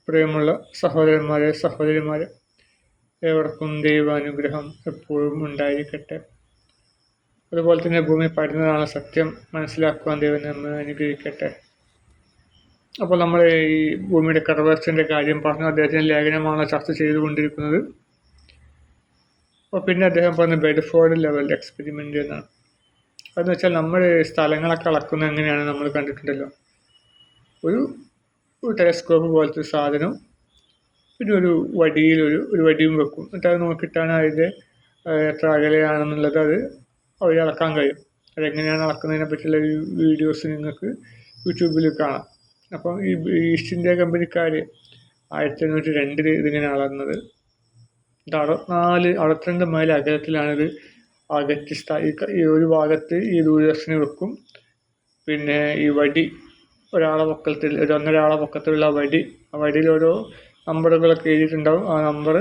പ്രിയമുള്ള സഹോദരന്മാരെ, സഹോദരിമാരെ, ഏവർക്കും ദൈവാനുഗ്രഹം എപ്പോഴും ഉണ്ടായിരിക്കട്ടെ. അതുപോലെ തന്നെ ഭൂമി പരന്നതാണ് സത്യം മനസ്സിലാക്കുവാൻ ദൈവം നമ്മെ അനുഗ്രഹിക്കട്ടെ. അപ്പോൾ നമ്മൾ ഈ ഭൂമിയുടെ കർവേച്ചറിൻ്റെ കാര്യം പറഞ്ഞു. അദ്ദേഹത്തിൻ്റെ ലേഖനമാണ് ചർച്ച ചെയ്തുകൊണ്ടിരിക്കുന്നത്. അപ്പോൾ പിന്നെ അദ്ദേഹം പറഞ്ഞ ബെഡ്ഫോർഡ് ലെവൽ എക്സ്പെരിമെൻ്റ് എന്നാണ്. അതെന്ന് വെച്ചാൽ നമ്മൾ സ്ഥലങ്ങളൊക്കെ അളക്കുന്നത് എങ്ങനെയാണ് നമ്മൾ കണ്ടിട്ടുണ്ടല്ലോ. ഒരു ടെലസ്കോപ്പ് പോലത്തെ സാധനം, പിന്നെ ഒരു വടിയിൽ ഒരു വടിയും വെക്കും. എന്നിട്ട് അത് നോക്കിയിട്ടാണ് അതിൻ്റെ എത്ര അകലെയാണെന്നുള്ളത് അത് അവർ അളക്കാൻ കഴിയും. അതെങ്ങനെയാണ് അളക്കുന്നതിനെ പറ്റിയുള്ള വീഡിയോസ് നിങ്ങൾക്ക് യൂട്യൂബിൽ കാണാം. അപ്പം ഈ ഈസ്റ്റ് ഇന്ത്യ കമ്പനിക്കാർ 1902 ഇതിങ്ങനെ അളന്നത്. 62 മൈൽ അകലത്തിലാണിത് അകറ്റി ഈ ഒരു ഭാഗത്ത് ഈ ദൂരദർശിനി വെക്കും. പിന്നെ ഈ വടി ഒരാളെ പൊക്കത്തിൽ, ഒരു 1.5 പൊക്കത്തിലുള്ള വടി, ആ വടിയിൽ ഓരോ നമ്പറുകളൊക്കെ എഴുതിയിട്ടുണ്ടാവും. ആ നമ്പർ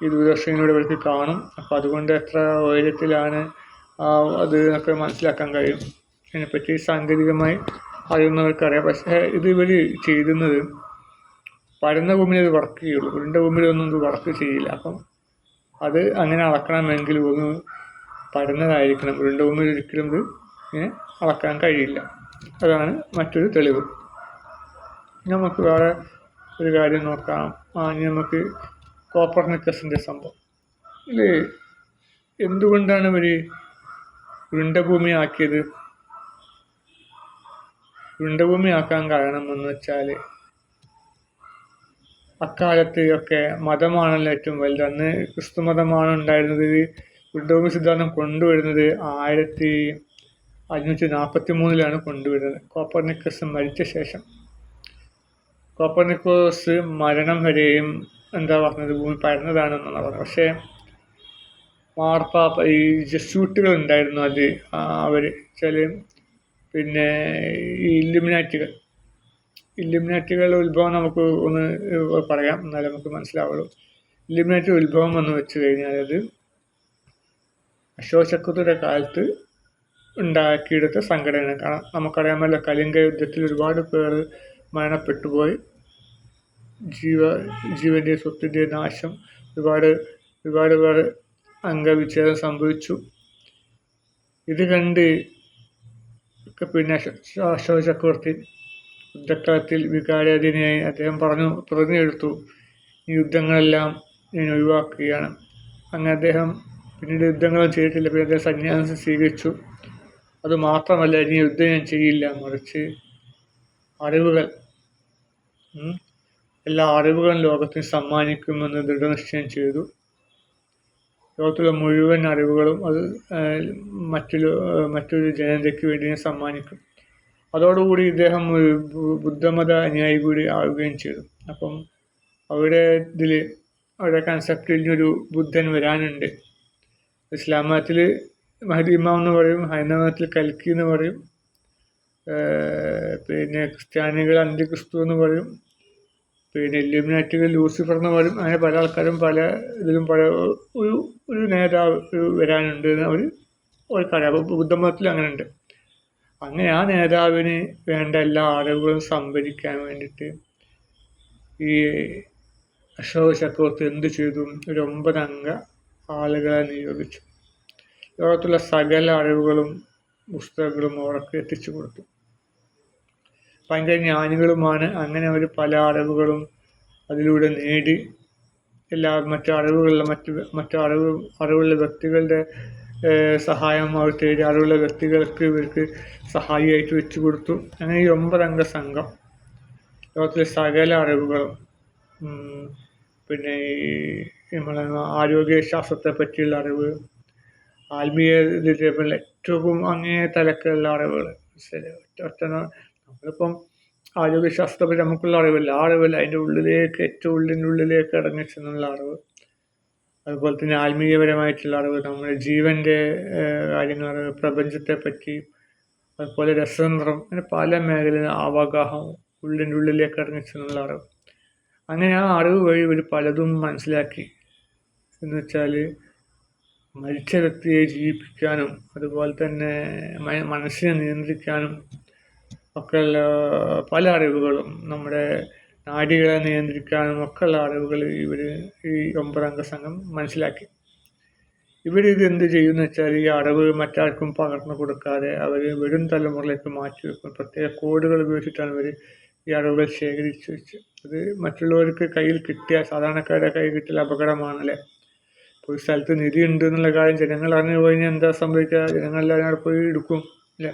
ഈ ദൂരദർശനിലൂടെ ഇവർക്ക് കാണും. അപ്പോൾ അതുകൊണ്ട് എത്ര ഉയരത്തിലാണ് അത് എന്നൊക്കെ മനസ്സിലാക്കാൻ കഴിയും. അതിനെപ്പറ്റി സാങ്കേതികമായി അറിയുന്നവർക്കറിയാം. പക്ഷേ ഇത് ഇവർ ചെയ്യുന്നത് പരന്ന ഭൂമിയിൽ ഇത് വർക്ക് ചെയ്യുള്ളൂ. ഉരുണ്ട ഭൂമിയിലൊന്നും ഇത് വർക്ക് ചെയ്യില്ല. അപ്പം അത് അങ്ങനെ അളക്കണമെങ്കിൽ ഭൂമി പരന്നതായിരിക്കണം. ഉരുണ്ട ഭൂമിയിൽ ഒരിക്കലും ഇത് ഇങ്ങനെ അളക്കാൻ കഴിയില്ല. അതാണ് മറ്റൊരു തെളിവ്. നമുക്ക് വേറെ ഒരു കാര്യം നോക്കാം. നമുക്ക് കോപ്പർനിക്കസിൻ്റെ സംഭവം. ഇതിൽ എന്തുകൊണ്ടാണ് ഇവർ ഉരുണ്ടഭൂമി ആക്കിയത്? ഉരുണ്ടഭൂമി ആക്കാൻ കാരണം എന്ന് വെച്ചാൽ അക്കാലത്ത് ഒക്കെ മതമാണല്ലോ ഏറ്റവും വലുത്. അന്ന് ക്രിസ്തു മതമാണ് ഉണ്ടായിരുന്നത്. ഉരുണ്ടഭൂമി സിദ്ധാന്തം കൊണ്ടുവരുന്നത് 1543 കൊണ്ടുവരുന്നത്, കോപ്പർനിക്കസ് മരിച്ച ശേഷം. കോപ്പർനിക്കസ് മരണം വരെയും എന്താ പറഞ്ഞത്, ഭൂമി പരന്നതാണെന്നാണ് പറഞ്ഞത്. പക്ഷേ മാർപ്പാപ്പ, ഈ ജസ്യൂട്ടുകൾ ഉണ്ടായിരുന്നു, അത് അവർ ചില, പിന്നെ ഈ ഇല്ലുമിനാറ്റികളുടെ ഉത്ഭവം നമുക്ക് ഒന്ന് പറയാം, എന്നാലും നമുക്ക് മനസ്സിലാവുള്ളൂ. ഇല്ലുമിനാറ്റി ഉത്ഭവം എന്ന് വെച്ച് കഴിഞ്ഞാൽ അത് അശോക ചക്രവർത്തിയുടെ കാലത്ത് ഉണ്ടാക്കിയെടുത്ത സംഘടന. കാരണം നമുക്കറിയാമല്ലോ, കലിംഗ യുദ്ധത്തിൽ ഒരുപാട് പേർ മരണപ്പെട്ടുപോയി. ജീവൻ്റെ സ്വത്തിൻ്റെ നാശം, ഒരുപാട് പേർ അംഗവിച്ഛേദം സംഭവിച്ചു. ഇത് കണ്ട് പിന്നെ അശോക ചക്രവർത്തി യുദ്ധക്കളത്തിൽ വികാരാധീനായി അദ്ദേഹം പറഞ്ഞെടുത്തു, ഈ യുദ്ധങ്ങളെല്ലാം ഞാൻ ഒഴിവാക്കുകയാണ്. അങ്ങനെ അദ്ദേഹം പിന്നീട് യുദ്ധങ്ങളും ചെയ്തിട്ടില്ല. പിന്നെ അദ്ദേഹം സന്യാസം സ്വീകരിച്ചു. അതുമാത്രമല്ല, ഇനി യുദ്ധം ഞാൻ ചെയ്യില്ല, മറിച്ച് അറിവുകൾ, എല്ലാ അറിവുകളും ലോകത്തിന് സമ്മാനിക്കുമെന്ന് ദൃഢനിശ്ചയം ചെയ്തു. ലോകത്തുള്ള മുഴുവൻ അറിവുകളും അത് മറ്റൊരു ജനതയ്ക്ക് വേണ്ടി സമ്മാനിക്കും. അതോടുകൂടി ഇദ്ദേഹം ബുദ്ധമത അനുയായി കൂടി ആവുകയും ചെയ്തു. അപ്പം അവരുടെ കൺസെപ്റ്റിൽ ഇനിയൊരു ബുദ്ധൻ വരാനുണ്ട്. ഇസ്ലാം മതത്തിൽ മഹദി ഇമാം എന്ന് പറയും, ഹൈന്ദവ മതത്തിൽ കൽക്കി എന്ന് പറയും, പിന്നെ ക്രിസ്ത്യാനികൾ അന്ത്യക്രിസ്തു എന്ന് പറയും, പിന്നെ ഇല്ലുമിനാറ്റികൾ ലൂസിഫർ എന്ന് പറയും. അങ്ങനെ പല ആൾക്കാരും പല ഇതിലും ഒരു നേതാവ് വരാനുണ്ട് എന്ന് അവർക്കറിയാം. അപ്പോൾ ബുദ്ധമതത്തിൽ അങ്ങനെ ഉണ്ട്. അങ്ങനെ ആ നേതാവിന് വേണ്ട എല്ലാ അറിവുകളും സംഭരിക്കാൻ വേണ്ടിയിട്ട് ഈ അശോക ചക്രവർത്തി എന്ത് ചെയ്തു? ഒരു 9 അംഗ ആളുകളെ നിയോഗിച്ചു. ലോകത്തുള്ള സകല അറിവുകളും പുസ്തകങ്ങളും അവർക്ക് എത്തിച്ചു കൊടുത്തു. ഭയങ്കര ജ്ഞാനികളുമാണ്. അങ്ങനെ അവർ പല അറിവുകളും അതിലൂടെ നേടി. മറ്റു അറിവുള്ള വ്യക്തികളുടെ സഹായം അവർ തേടി. അറിവുള്ള വ്യക്തികൾക്ക് ഇവർക്ക് സഹായിയായിട്ട് വെച്ചു കൊടുത്തു. അങ്ങനെ ഈ 9 അംഗ സംഘം ലോകത്തിലെ സകല അറിവുകളും, പിന്നെ ഈ നമ്മളെ ആരോഗ്യശാസ്ത്രത്തെ പറ്റിയുള്ള അറിവ്, ആത്മീയതയുടെ ഏറ്റവും അങ്ങേ തലക്കുള്ള അറിവുകൾ. നമ്മളിപ്പം ആരോഗ്യശാസ്ത്രത്തെ പറ്റി നമുക്കുള്ള അറിവില്ല. ആ അറിവില്ല, അതിൻ്റെ ഉള്ളിലേക്ക്, ഏറ്റവും ഉള്ളിലേക്ക് ഇറങ്ങി ചെന്നുള്ള അറിവ്. അതുപോലെ തന്നെ ആത്മീയപരമായിട്ടുള്ള അറിവ്, നമ്മുടെ ജീവൻ്റെ കാര്യങ്ങൾ, പ്രപഞ്ചത്തെ പറ്റി, അതുപോലെ രസതന്ത്രം, അങ്ങനെ പല മേഖലയിലും അവഗാഹം, ഉള്ളിലേക്ക് ഇറങ്ങി ചെന്നുള്ള അറിവ്. അങ്ങനെ ആ അറിവ് വഴി ഒരു പലതും മനസ്സിലാക്കി. എന്ന് വെച്ചാൽ മരിച്ച വ്യക്തിയെ ജീവിപ്പിക്കാനും, അതുപോലെ തന്നെ മനസ്സിനെ നിയന്ത്രിക്കാനും ഒക്കെയുള്ള പല അറിവുകളും, നമ്മുടെ നാഡികളെ നിയന്ത്രിക്കാനും ഒക്കെയുള്ള അറിവുകൾ ഇവർ ഈ 9 അംഗ സംഘം മനസ്സിലാക്കി. ഇവരിത് എന്ത് ചെയ്യുമെന്ന് വെച്ചാൽ ഈ അറിവ് മറ്റാർക്കും പകർന്നു കൊടുക്കാതെ അവർ വരും തലമുറയിലേക്ക് മാറ്റി വെക്കും. പ്രത്യേക കോഡുകൾ ഉപയോഗിച്ചിട്ടാണ് ഇവർ ഈ അറിവുകൾ ശേഖരിച്ച് വെച്ച്. അത് മറ്റുള്ളവർക്ക് കയ്യിൽ കിട്ടിയാൽ, സാധാരണക്കാരുടെ കയ്യിൽ കിട്ടിയാൽ അപകടമാണല്ലേ. ഇപ്പോൾ ഒരു സ്ഥലത്ത് നിധി ഉണ്ട് എന്നുള്ള കാര്യം ജനങ്ങൾ അറിഞ്ഞു കഴിഞ്ഞാൽ എന്താ സംഭവിക്കുക? ജനങ്ങളെല്ലാവരും അവിടെ പോയി എടുക്കും അല്ലേ.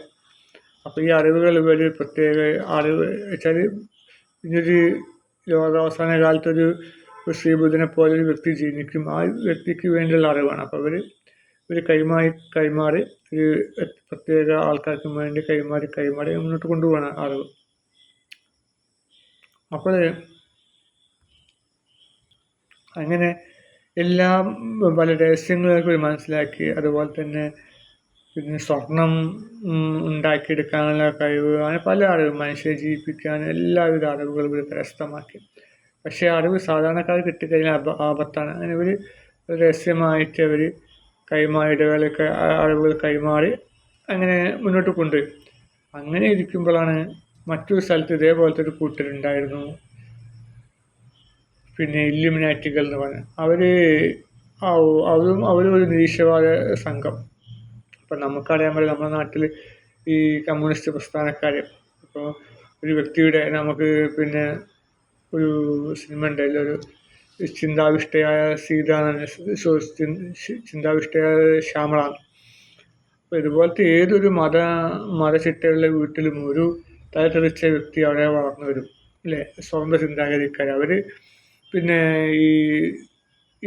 അപ്പോൾ ഈ അറിവുകൾ ഇവർ പ്രത്യേക അറിവ് വെച്ചാൽ ഇനിയൊരു ലോകാവസാന കാലത്തൊരു ശ്രീബുദ്ധനെ പോലെ ഒരു വ്യക്തി ജനിക്കും. ആ വ്യക്തിക്ക് വേണ്ടിയുള്ള അറിവാണ്. അപ്പോൾ ഇവർ കൈമാറി ഒരു പ്രത്യേക ആൾക്കാർക്ക് വേണ്ടി കൈമാറി മുന്നോട്ട് കൊണ്ടുപോകണം അറിവ്. അപ്പോൾ അങ്ങനെ എല്ലാം പല രഹസ്യങ്ങളൊക്കെ മനസ്സിലാക്കി. അതുപോലെ തന്നെ പിന്നെ സ്വർണം ഉണ്ടാക്കിയെടുക്കാനുള്ള കഴിവ്, അങ്ങനെ പല അറിവ്, മനുഷ്യരെ ജീവിപ്പിക്കാൻ എല്ലാവിധ അറിവുകളും ഇവർ കരസ്ഥമാക്കി. പക്ഷേ അറിവ് സാധാരണക്കാർ കിട്ടിക്കഴിഞ്ഞാൽ ആപത്താണ്. അങ്ങനെ ഇവർ രഹസ്യമായിട്ട് അവർ ഇടവേളയൊക്കെ അറിവുകൾ കൈമാറി അങ്ങനെ മുന്നോട്ട് കൊണ്ടുപോയി. അങ്ങനെ ഇരിക്കുമ്പോഴാണ് മറ്റൊരു സ്ഥലത്ത് ഇതേപോലത്തെ ഒരു കൂട്ടരുണ്ടായിരുന്നു, പിന്നെ ഇല്ലുമിനാറ്റികൾ എന്ന് പറഞ്ഞാൽ. അവരൊരു നിരീശ്വരവാദ സംഘം. ഇപ്പം നമുക്കറിയാൻ പറ്റില്ല, നമ്മുടെ നാട്ടിൽ ഈ കമ്മ്യൂണിസ്റ്റ് പ്രസ്ഥാനക്കാർ, ഇപ്പോൾ ഒരു വ്യക്തിയുടെ നമുക്ക് പിന്നെ ഒരു സിനിമ ഉണ്ടായില്ല, ഒരു ചിന്താവിഷ്ടയായ ചിന്താവിഷ്ടയായ ശ്യാമള. അപ്പോൾ ഇതുപോലത്തെ ഏതൊരു മതചിട്ടയുള്ള വീട്ടിലും ഒരു തലതെറിച്ച വ്യക്തി അവിടെ വളർന്നു വരും അല്ലേ. സ്വതന്ത്ര ചിന്താഗതിക്കാർ അവർ പിന്നെ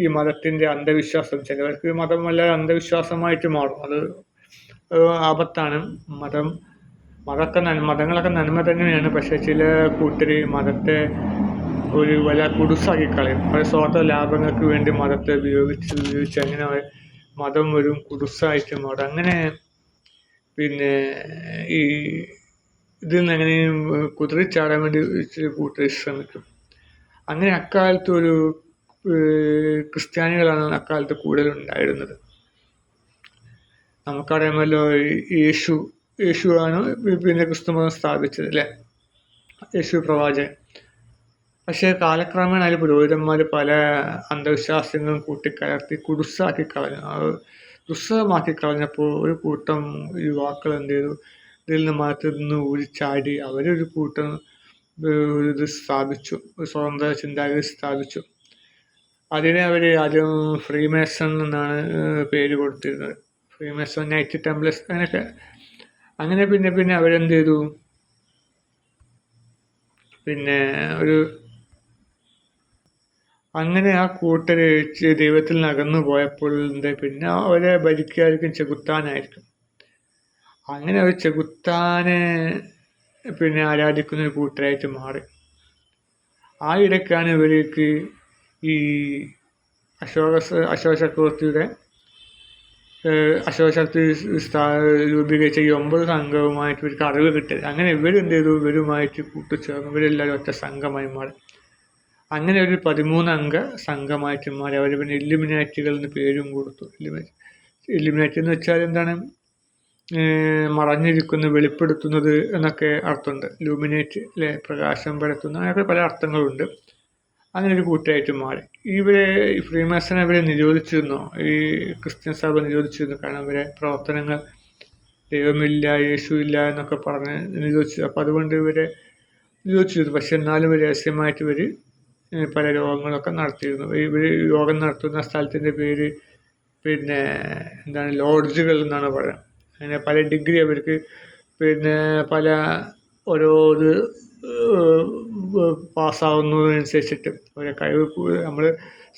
ഈ മതത്തിൻ്റെ അന്ധവിശ്വാസം, ചിലവർക്ക് മതം വല്ല അന്ധവിശ്വാസമായിട്ട് മാറും. അത് ആപത്താണ്. മതങ്ങളൊക്കെ നന്മ തന്നെയാണ്. പക്ഷേ ചില കൂട്ടർ മതത്തെ ഒരു വല്ല കുടുസാക്കി കളയും. അവർ സ്വാർത്ഥ ലാഭങ്ങൾക്ക് വേണ്ടി മതത്തെ ഉപയോഗിച്ച് അങ്ങനെ മതം ഒരു കുടുസായിട്ട് മാറും. അങ്ങനെ പിന്നെ ഈ ഇതിൽ നിന്ന് എങ്ങനെയും കുതിരിച്ചാടാൻ വേണ്ടി കൂട്ടർ ശ്രമിക്കും. അങ്ങനെ അക്കാലത്ത് ഒരു ക്രിസ്ത്യാനികളാണ് അക്കാലത്ത് കൂടുതലുണ്ടായിരുന്നത്. നമുക്കറിയാമല്ലോ, യേശുവാണ് പിന്നെ ക്രിസ്തുമതം സ്ഥാപിച്ചത് അല്ലേ, യേശു പ്രവാചകൻ. പക്ഷേ കാലക്രമേണ അതിൽ പുരോഹിതന്മാർ പല അന്ധവിശ്വാസങ്ങളും കൂട്ടിക്കലർത്തി കുടുസാക്കി കളഞ്ഞു, ദുസ്സഹമാക്കി കളഞ്ഞപ്പോൾ ഒരു കൂട്ടം യുവാക്കൾ എന്ത് ചെയ്തു, ഇതിൽ നിന്ന് മതത്തിൽ നിന്ന് ഊരിച്ചാടി അവരൊരു കൂട്ടം ഇത് സ്ഥാപിച്ചു, ഒരു സ്വതന്ത്ര ചിന്താഗതി സ്ഥാപിച്ചു. അതിനെ അവർ ആദ്യം ഫ്രീമേസൺ എന്നാണ് പേര് കൊടുത്തിരുന്നത്. ഫ്രീമേസൺ, നൈറ്റ് ടെംപ്ലേഴ്സ്, അങ്ങനെയൊക്കെ. അങ്ങനെ പിന്നെ അവരെന്ത് ചെയ്തു, പിന്നെ അങ്ങനെ ആ കൂട്ടർ ദൈവത്തിൽ നിന്ന് അകന്നു പോയപ്പോൾ പിന്നെ അവരെ ഭരിക്കുകയായിരിക്കും ചെകുത്താനായിരിക്കും. അങ്ങനെ അവർ ചെകുത്താനെ പിന്നെ ആരാധിക്കുന്ന ഒരു കൂട്ടരായിട്ട് മാറി. ആ ഇടയ്ക്കാണ് ഇവർക്ക് ഈ അശോക ചക്രവർത്തി രൂപീകരിച്ച ഈ 9 സംഘവുമായിട്ട് ഇവർക്ക് അറിവ് കിട്ടിയത്. അങ്ങനെ ഇവരെന്ത് ചെയ്തു, ഇവരുമായിട്ട് കൂട്ടിച്ചേർന്നു. ഇവരെല്ലാവരും ഒറ്റ സംഘമായി മാറി. അങ്ങനെ ഒരു 13 അംഗ സംഘമായിട്ട് മാറി. അവർ പിന്നെ ഇല്ലുമിനാറ്റികൾ എന്ന് പേരും കൊടുത്തു. ഇല്ലുമിനാറ്റി എന്ന് വെച്ചാൽ എന്താണ്, മറഞ്ഞിരിക്കുന്ന, വെളിപ്പെടുത്തുന്നത് എന്നൊക്കെ അർത്ഥമുണ്ട്. ലൂമിനേറ്റ് അല്ലെ, പ്രകാശം പരത്തുന്ന, അങ്ങനെയൊക്കെ പല അർത്ഥങ്ങളുണ്ട്. അങ്ങനെ ഒരു കൂട്ടായിട്ട് മാറി. ഫ്രീമേസൺ അവരെ നിരോധിച്ചിരുന്നു, ഈ ക്രിസ്ത്യൻ സഭ നിരോധിച്ചിരുന്നു. കാരണം അവരെ പ്രവർത്തനങ്ങൾ ദൈവമില്ല, യേശു ഇല്ല എന്നൊക്കെ പറഞ്ഞ് നിരോധിച്ചു. അപ്പോൾ അതുകൊണ്ട് ഇവരെ നിരോധിച്ചിരുന്നു. പക്ഷെ എന്നാലും രഹസ്യമായിട്ട് ഇവർ പല രോഗങ്ങളൊക്കെ നടത്തിയിരുന്നു. ഇവർ യോഗം നടത്തുന്ന സ്ഥലത്തിൻ്റെ പേര് പിന്നെ എന്താണ്, ലോഡ്ജുകൾ എന്നാണ് പറയുന്നത്. അങ്ങനെ പല ഡിഗ്രി അവർക്ക് പിന്നെ പല ഓരോ ഇത് പാസ്സാവുന്നതിനനുസരിച്ചിട്ട് അവരെ കഴിവ്, നമ്മൾ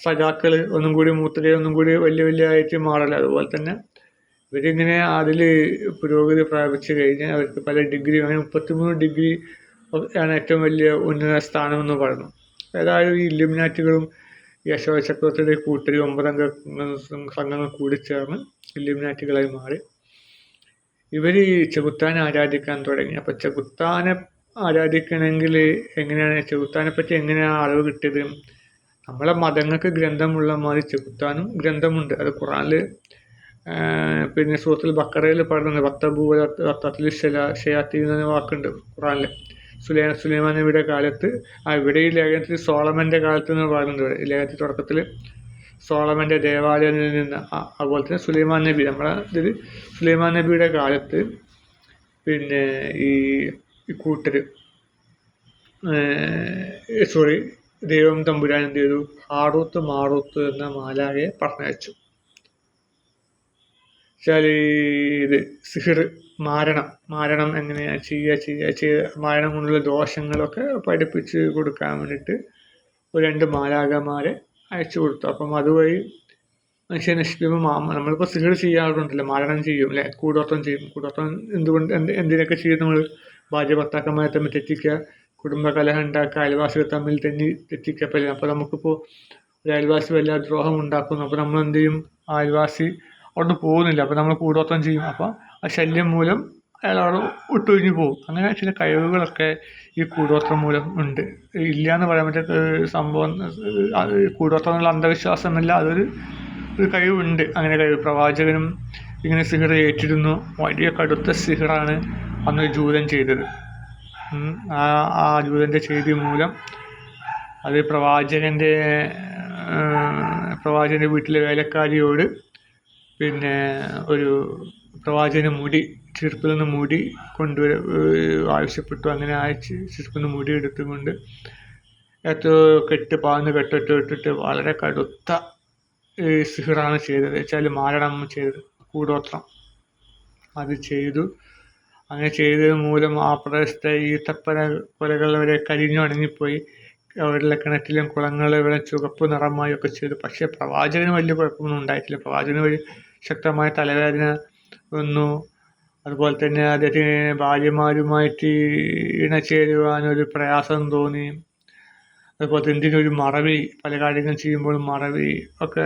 സഖാക്കൾ ഒന്നും കൂടി മൂത്തരെ ഒന്നും കൂടി വലിയ ആയിട്ട് മാറല. അതുപോലെ തന്നെ ഇവരിങ്ങനെ അതിൽ പുരോഗതി പ്രാപിച്ചു കഴിഞ്ഞാൽ അവർക്ക് പല ഡിഗ്രി, അങ്ങനെ 33 ഡിഗ്രി ആണ് ഏറ്റവും വലിയ ഉന്നത സ്ഥാനമെന്ന് പറയുന്നു. ഏതായാലും ഈ ഇല്ലുമിനാറ്റികളും ഈ അശോക ചക്രവർത്തിയുടെ കൂട്ടർ 9 അംഗ സംഘങ്ങൾ കൂടി ചേർന്ന് ഇല്ലുമിനാറ്റികളായി മാറി. ഇവർ ചെകുത്താനെ ആരാധിക്കാൻ തുടങ്ങി. അപ്പോൾ ചെകുത്താനെ ആരാധിക്കണമെങ്കിൽ എങ്ങനെയാണ്, ചെകുത്താനെ പറ്റി എങ്ങനെയാണ് അറിവ് കിട്ടിയത്? നമ്മളെ മതങ്ങൾക്ക് ഗ്രന്ഥമുള്ള മാതിരി ചെകുത്താനും ഗ്രന്ഥമുണ്ട്. അത് ഖുറാനിൽ പിന്നെ സൂറത്തുൽ ബഖറയിൽ പറയുന്നത് വത്തബൂ ഷയാത്തീൻ എന്ന വാക്കുണ്ട് ഖുറാനിൽ. സുലൈമാൻ നബിയുടെ കാലത്ത് ഇവിടെ ഈ ലേഖനത്തിൽ സോളമൻ്റെ കാലത്ത് എന്ന് പറയുന്നുണ്ട്. ഈ ലേഖനത്തിൽ തുടക്കത്തിൽ സോളമൻ്റെ ദേവാലയത്തിൽ നിന്ന് അതുപോലെ തന്നെ സുലൈമാൻ നബി നമ്മളെ ഇതിൽ സുലൈമാൻ നബിയുടെ കാലത്ത് പിന്നെ ഈ കൂട്ടർ ദൈവം തമ്പുരാൻ എന്ത് ചെയ്തു? ഹാറൂത്ത് മാറൂത്ത് എന്ന മാലാഖയെ പറഞ്ഞയച്ചു. വെച്ചാൽ ഇത് സിഹിർ മാരണം എങ്ങനെയാണ് ചെയ്യുക മാരണം കൊണ്ടുള്ള ദോഷങ്ങളൊക്കെ പഠിപ്പിച്ച് കൊടുക്കാൻ വേണ്ടിയിട്ട് 2 മാലാഖമാരെ അയച്ചു കൊടുത്തു. അപ്പം അതുവഴി മനുഷ്യനെ നശിപ്പിക്കുമ്പോൾ നമ്മളിപ്പോൾ സിഹിർ ചെയ്യാറുണ്ടല്ലോ, മാരണം ചെയ്യും അല്ലേ, കൂടോത്രം ചെയ്യും. കൂടോത്രം എന്തിനൊക്കെ ചെയ്യും? നമ്മൾ ഭാര്യ ഭർത്താക്കന്മാരെ തമ്മിൽ തെറ്റിക്കുക, കുടുംബ കലഹം ഉണ്ടാക്കുക, അയൽവാസികൾ തമ്മിൽ തെറ്റിക്കപ്പല്ലേ. അപ്പോൾ നമുക്കിപ്പോൾ ഒരു അയൽവാസി വല്ല ദ്രോഹം ഉണ്ടാക്കുന്നു. അപ്പോൾ നമ്മൾ എന്ത് ചെയ്യും? അയൽവാസി അവിടെ പോകുന്നില്ല, അപ്പോൾ നമ്മൾ കൂടോത്രം ചെയ്യും. അപ്പോൾ ആ ശല്യം മൂലം അയാൾ അവിടെ ഒട്ടൊഴിഞ്ഞു പോകും. അങ്ങനെ ചില കഴിവുകളൊക്കെ ഈ കൂടോത്രം മൂലം ഉണ്ട്. ഇല്ല എന്ന് പറയാൻ പറ്റിയ സംഭവം. കൂടോത്രം എന്നുള്ള അന്ധവിശ്വാസമല്ല, അതൊരു കഴിവുണ്ട്. അങ്ങനെ കഴിവ് പ്രവാചകനും ഇങ്ങനെ സിഹിർ ഏറ്റിരുന്നു. വലിയ കടുത്ത സിഹിറാണ് അന്ന് ജൂതൻ ചെയ്തത്. ആ ജൂതൻ്റെ ചെയ്തി മൂലം അത് പ്രവാചകൻ്റെ വീട്ടിലെ വേലക്കാരിയോട് പിന്നെ ഒരു പ്രവാചകന് ചെറുപ്പിൽ നിന്ന് മുടി ആവശ്യപ്പെട്ടു. അങ്ങനെ ചെറുപ്പിൽ നിന്ന് മുടി എടുത്തുകൊണ്ട് കെട്ടിട്ട് വളരെ കടുത്ത സിഹിറാണ് ചെയ്തത്. വെച്ചാൽ മാരണം ചെയ്തത്, കൂടോത്രം അത് ചെയ്തു. അങ്ങനെ ചെയ്തത് മൂലം ആ പ്രദേശത്തെ ഈത്തപ്പന കൊലകൾ വരെ കരിഞ്ഞുണങ്ങിപ്പോയി. അവരുടെ കിണറ്റിലും കുളങ്ങളിലും ഇവിടെ ചുവപ്പ് നിറമായി ഒക്കെ ചെയ്തു. പക്ഷേ പ്രവാചകന് വലിയ കുഴപ്പമൊന്നും ഉണ്ടായിട്ടില്ല. പ്രവാചകന് വലിയ ശക്തമായ തലവേദന വന്നു. അതുപോലെ തന്നെ അദ്ദേഹത്തിന് ഭാര്യമാരുമായിട്ട് ഇണചേരുവാനൊരു പ്രയാസം തോന്നി. അതുപോലെ തന്നെ എന്തിനൊരു മറവി, പല കാര്യങ്ങൾ ചെയ്യുമ്പോഴും മറവി ഒക്കെ,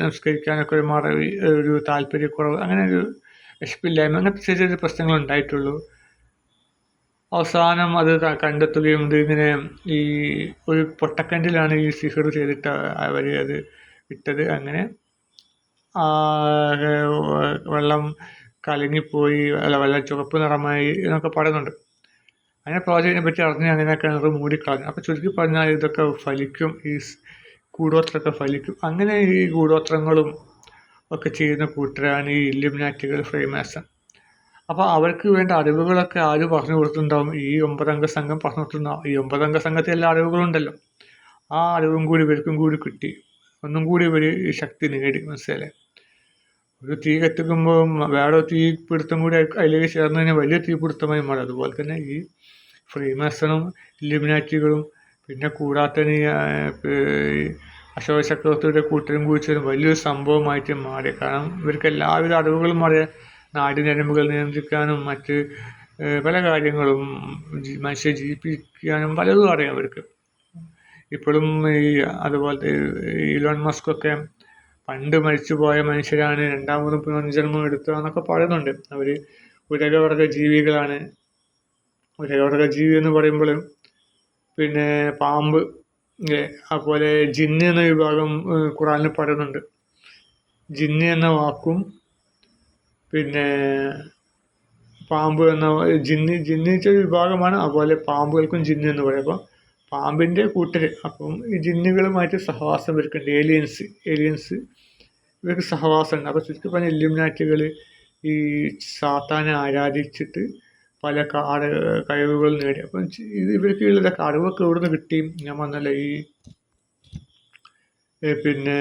നമസ്കരിക്കാനൊക്കെ ഒരു മറവി, ഒരു താല്പര്യക്കുറവ്, അങ്ങനെ ഒരു വിശപ്പില്ലായ്മ, അങ്ങനത്തെ ചെറിയ പ്രശ്നങ്ങൾ ഉണ്ടായിട്ടുള്ളൂ. അവസാനം അത് കണ്ടെത്തുകയും ഇതിങ്ങനെ ഈ ഒരു പൊട്ടക്കണ്ടിലാണ് ഈ സിഹിർ ചെയ്തിട്ട് അവർ അത് ഇട്ടത്. അങ്ങനെ വെള്ളം കലങ്ങിപ്പോയി, വെള്ളം ചുവപ്പ് നിറമായി എന്നൊക്കെ പറയുന്നുണ്ട്. അങ്ങനെ പ്രവാചകനെ പറ്റി അറിഞ്ഞ് അങ്ങനെ കിണർ മൂടിക്കളഞ്ഞു. അപ്പോൾ ചുരുക്കി പറഞ്ഞാൽ ഇതൊക്കെ ഫലിക്കും, ഈ കൂടോത്രമൊക്കെ ഫലിക്കും. അങ്ങനെ ഈ കൂടോത്രങ്ങളും ഒക്കെ ചെയ്യുന്ന കൂട്ടരാണ് ഈ ഇല്ലുമിനാറ്റികൾ, ഫ്രീമാസൺ. അപ്പോൾ അവർക്ക് വേണ്ട അറിവുകളൊക്കെ ആര് പറഞ്ഞു കൊടുത്തിട്ടുണ്ടാവും? ഈ 9 അംഗ സംഘം പറഞ്ഞു കൊടുത്തിട്ടുണ്ടാവും. ഈ 9 അംഗ സംഘത്തിൽ എല്ലാ അറിവുകളുണ്ടല്ലോ, ആ അറിവും കൂടി ഇവർക്കും കൂടി കിട്ടി. ഒന്നും കൂടി ഇവർ ഈ ശക്തി നേടി. മനസ്സിലായി? ഒരു തീ കത്തിക്കുമ്പോൾ വേറെ തീപിടുത്തം കൂടി അതിലേക്ക് ചേർന്ന് കഴിഞ്ഞാൽ വലിയ തീപിടുത്തമായി മാറും. അതുപോലെ തന്നെ ഈ ഫ്രീമാസണും ഇല്ലുമിനാറ്റികളും പിന്നെ കൂടാത്ത അശോക ചക്രവർത്തിയുടെ കൂട്ടരും കുറിച്ചൊരു വലിയൊരു സംഭവമായിട്ട് മാറി. കാരണം ഇവർക്ക് എല്ലാവിധ അറിവുകളും അറിയാം. നാടിനരമ്പുകൾ നിയന്ത്രിക്കാനും മറ്റ് പല കാര്യങ്ങളും മനുഷ്യരെ ജീവിപ്പിക്കാനും പലതും അറിയാം അവർക്ക്. ഇപ്പോഴും അതുപോലത്തെ ഇലോൺ മസ്കൊക്കെ പണ്ട് മരിച്ചുപോയ മനുഷ്യരാണ്, രണ്ടാമതും പുനർജന്മം എടുത്തതെന്നൊക്കെ പറയുന്നുണ്ട്. അവർ ഉരകവർഗ ജീവികളാണ്. ഉരകവർഗ ജീവി എന്ന് പറയുമ്പോൾ പിന്നെ പാമ്പ്, അതുപോലെ ജിന്ന് എന്ന വിഭാഗം ഖുറാനിൽ പറയുന്നുണ്ട്. ജിന്ന് എന്ന വാക്കും പിന്നെ പാമ്പ് എന്ന ജിന്ന് വെച്ച വിഭാഗമാണ്. അതുപോലെ പാമ്പുകൾക്കും ജിന്ന് എന്ന് പറയും. അപ്പോൾ പാമ്പിൻ്റെ കൂട്ടർ, അപ്പം ഈ ജിന്നുകളുമായിട്ട് സഹവാസം ഇവർക്കുണ്ട്. ഏലിയൻസ് ഇവർക്ക് സഹവാസമുണ്ട്. അപ്പോൾ ചുരുക്കി പറഞ്ഞ ഇല്ലുമിനാറ്റികൾ ഈ സാത്താനെ ആരാധിച്ചിട്ട് പല കഴിവുകൾ നേടി. അപ്പം ഇവർക്ക് ഉള്ളതൊക്കെ അറിവൊക്കെ എവിടെ നിന്ന് കിട്ടി? ഞാൻ പറഞ്ഞല്ലോ, ഈ പിന്നെ